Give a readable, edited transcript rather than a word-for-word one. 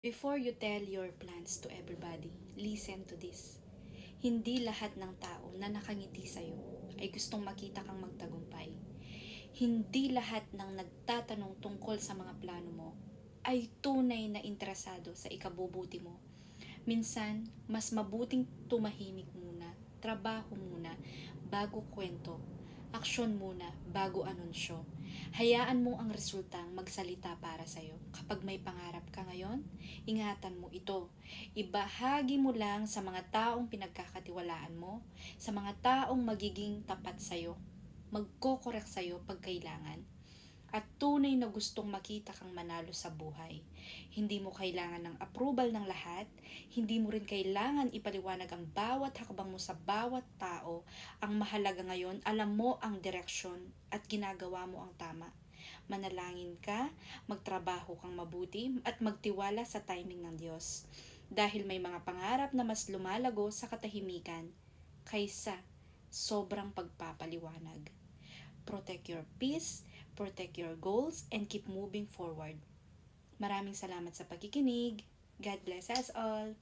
Before you tell your plans to everybody, listen to this. Hindi lahat ng tao na nakangiti sa'yo ay gustong makita kang magtagumpay. Hindi lahat ng nagtatanong tungkol sa mga plano mo ay tunay na interesado sa ikabubuti mo. Minsan, mas mabuting tumahimik muna, trabaho muna, bago kwento, aksyon muna, bago anunsyo. Hayaan mo ang resultang magsalita para sa'yo. Kapag may pangarap ka ngayon, ingatan mo ito. Ibahagi mo lang sa mga taong pinagkakatiwalaan mo, sa mga taong magiging tapat sa'yo, magkokorek sa'yo pag kailangan, at tunay na gustong makita kang manalo sa buhay. Hindi mo kailangan ng approval ng lahat, hindi mo rin kailangan ipaliwanag ang bawat hakbang mo sa bawat tao. Ang mahalaga ngayon, alam mo ang direksyon at ginagawa mo ang tama. Manalangin ka, magtrabaho kang mabuti at magtiwala sa timing ng Diyos. Dahil may mga pangarap na mas lumalago sa katahimikan kaysa sobrang pagpapaliwanag. Protect your peace, protect your goals, and keep moving forward. Maraming salamat sa pakikinig. God bless us all.